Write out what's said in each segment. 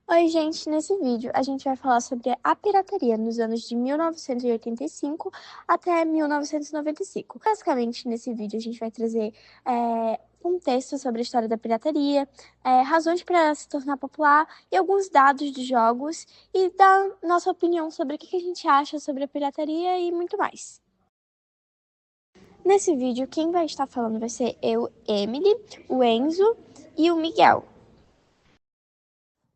Oi, gente! Nesse vídeo a gente vai falar sobre a pirataria nos anos de 1985 até 1995. Basicamente, nesse vídeo a gente vai trazer um texto sobre a história da pirataria, razões para ela se tornar popular e alguns dados de jogos e dar nossa opinião sobre o que a gente acha sobre a pirataria e muito mais. Nesse vídeo, quem vai estar falando vai ser eu, Emily, o Enzo e o Miguel.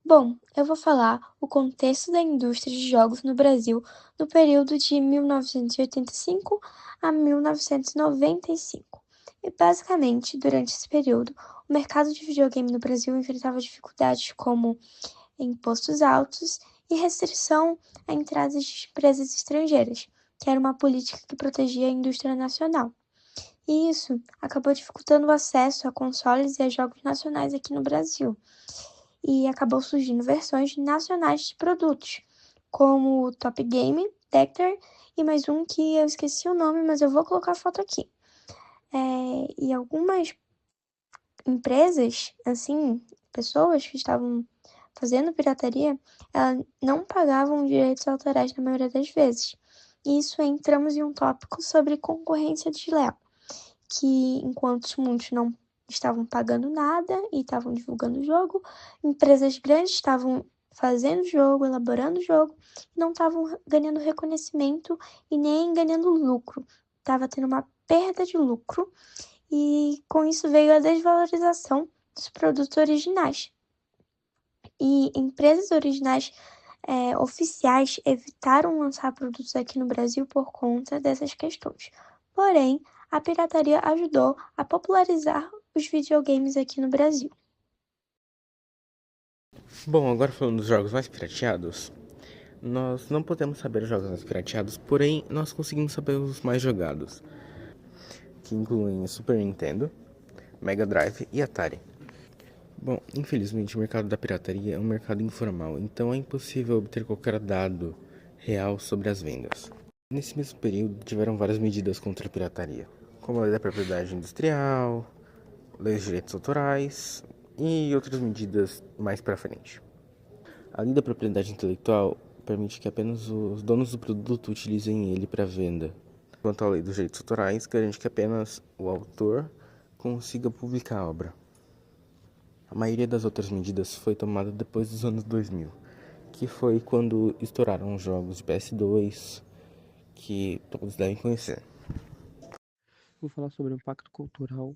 Bom, eu vou falar o contexto da indústria de jogos no Brasil no período de 1985 a 1995. E basicamente, durante esse período, o mercado de videogame no Brasil enfrentava dificuldades como impostos altos e restrição à entrada de empresas estrangeiras, que era uma política que protegia a indústria nacional. E isso acabou dificultando o acesso a consoles e a jogos nacionais aqui no Brasil e acabou surgindo versões nacionais de produtos, como o Top Game, Dector e mais um que eu esqueci o nome, mas eu vou colocar a foto aqui. E algumas empresas, assim, pessoas que estavam fazendo pirataria, elas não pagavam direitos autorais na maioria das vezes. E isso entramos em um tópico sobre concorrência desleal, que enquanto muitos não estavam pagando nada e estavam divulgando o jogo, empresas grandes estavam fazendo o jogo, elaborando o jogo, e não estavam ganhando reconhecimento e nem ganhando lucro. Estava tendo uma perda de lucro e com isso veio a desvalorização dos produtos originais. E empresas originais oficiais evitaram lançar produtos aqui no Brasil por conta dessas questões. Porém, a pirataria ajudou a popularizar os videogames aqui no Brasil. Bom, agora falando dos jogos mais pirateados, nós não podemos saber os jogos mais pirateados, porém nós conseguimos saber os mais jogados, que incluem Super Nintendo, Mega Drive e Atari. Bom, infelizmente o mercado da pirataria é um mercado informal, então é impossível obter qualquer dado real sobre as vendas. Nesse mesmo período tiveram várias medidas contra a pirataria, como a lei da propriedade industrial, leis de direitos autorais e outras medidas mais pra frente. A lei da propriedade intelectual permite que apenas os donos do produto utilizem ele para venda. Quanto à lei dos direitos autorais, garante que apenas o autor consiga publicar a obra. A maioria das outras medidas foi tomada depois dos anos 2000, que foi quando estouraram os jogos de PS2, que todos devem conhecer. Vou falar sobre o impacto cultural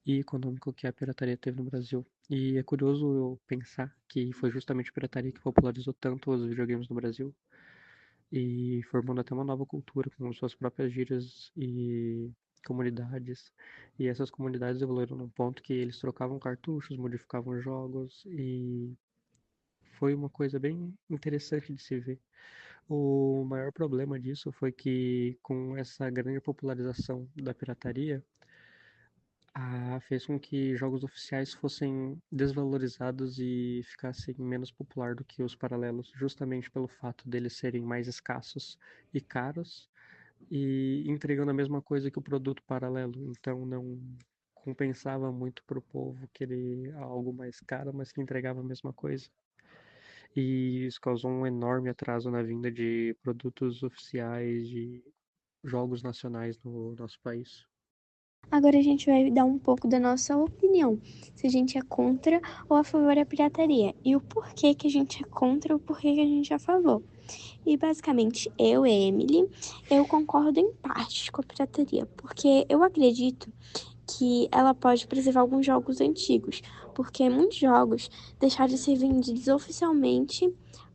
e econômico que a pirataria teve no Brasil. E é curioso eu pensar que foi justamente a pirataria que popularizou tanto os videogames no Brasil e formando até uma nova cultura com suas próprias gírias e comunidades. E essas comunidades evoluíram num ponto que eles trocavam cartuchos, modificavam jogos e foi uma coisa bem interessante de se ver. O maior problema disso foi que com essa grande popularização da pirataria, fez com que jogos oficiais fossem desvalorizados e ficassem menos popular do que os paralelos, justamente pelo fato deles serem mais escassos e caros e entregando a mesma coisa que o produto paralelo. Então não compensava muito para o povo querer algo mais caro, mas que entregava a mesma coisa. E isso causou um enorme atraso na vinda de produtos oficiais de jogos nacionais no nosso país. Agora a gente vai dar um pouco da nossa opinião, se a gente é contra ou a favor da pirataria, e o porquê que a gente é contra ou o porquê que a gente é a favor. E basicamente, eu, Emily, eu concordo em partes com a pirataria, porque eu acredito que ela pode preservar alguns jogos antigos, porque muitos jogos deixaram de ser vendidos oficialmente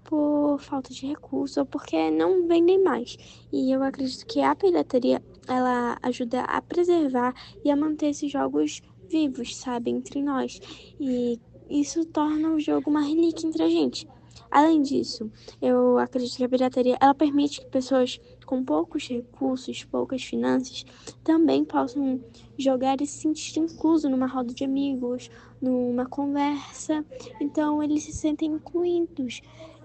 por falta de recurso ou porque não vendem mais. E eu acredito que a pirataria ela ajuda a preservar e a manter esses jogos vivos, sabe, entre nós. E isso torna o jogo uma relíquia entre a gente. Além disso, eu acredito que a pirataria ela permite que pessoas com poucos recursos, poucas finanças, também possam jogar e se sentir incluso numa roda de amigos, numa conversa. Então, eles se sentem incluídos.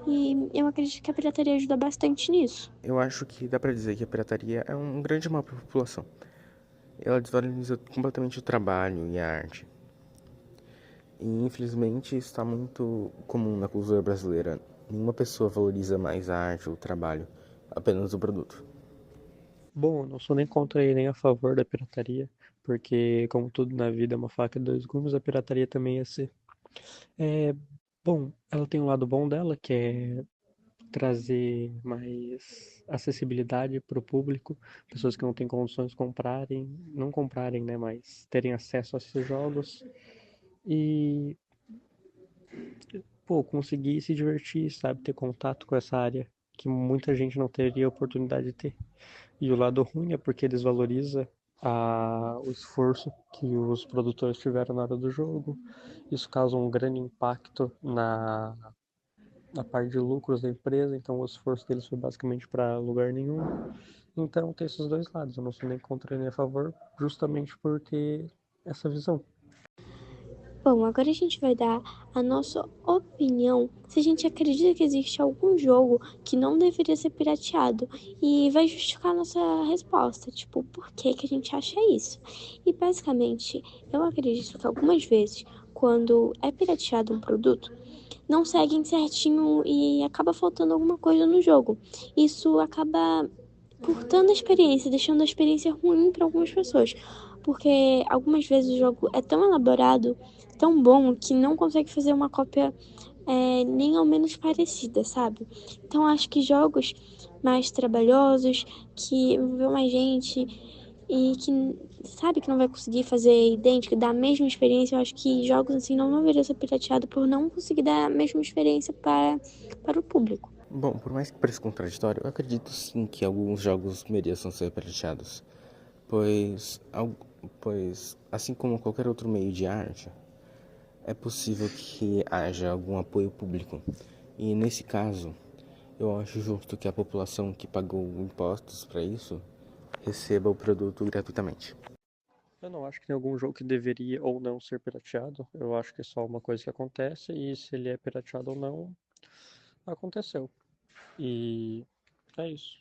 E eu acredito que a pirataria ajuda bastante nisso. Eu acho que dá pra dizer que a pirataria é um grande mal para a população. Ela desvaloriza completamente o trabalho e a arte. E infelizmente isso está muito comum na cultura brasileira. Nenhuma pessoa valoriza mais a arte ou o trabalho, apenas o produto. Bom, eu não sou nem contra e nem a favor da pirataria, porque como tudo na vida é uma faca de dois gumes, a pirataria também ia ser. É, bom, ela tem um lado bom dela, que é trazer mais acessibilidade para o público, pessoas que não têm condições de comprarem, não comprarem, né, mas terem acesso a esses jogos e, pô, conseguir se divertir, sabe, ter contato com essa área que muita gente não teria oportunidade de ter. E o lado ruim é porque desvaloriza o esforço que os produtores tiveram na hora do jogo. Isso causa um grande impacto na parte de lucros da empresa, então o esforço deles foi basicamente para lugar nenhum. Então tem esses dois lados, eu não sou nem contra nem a favor, justamente por ter essa visão. Bom, agora a gente vai dar a nossa opinião se a gente acredita que existe algum jogo que não deveria ser pirateado e vai justificar a nossa resposta, tipo, por que que a gente acha isso? E basicamente, eu acredito que algumas vezes, quando é pirateado um produto, não seguem certinho e acaba faltando alguma coisa no jogo. Isso acaba cortando a experiência, deixando a experiência ruim para algumas pessoas. Porque algumas vezes o jogo é tão elaborado, tão bom, que não consegue fazer uma cópia nem ao menos parecida, sabe? Então acho que jogos mais trabalhosos, que envolveu mais gente e que sabe que não vai conseguir fazer idêntico, dar a mesma experiência, eu acho que jogos assim não deveriam ser pirateados por não conseguir dar a mesma experiência para o público. Bom, por mais que pareça contraditório, eu acredito sim que alguns jogos mereçam ser pirateados, pois, pois assim como qualquer outro meio de arte, é possível que haja algum apoio público. E nesse caso, eu acho justo que a população que pagou impostos para isso receba o produto gratuitamente. Eu não acho que tem algum jogo que deveria ou não ser pirateado. Eu acho que é só uma coisa que acontece e se ele é pirateado ou não, aconteceu. E é isso.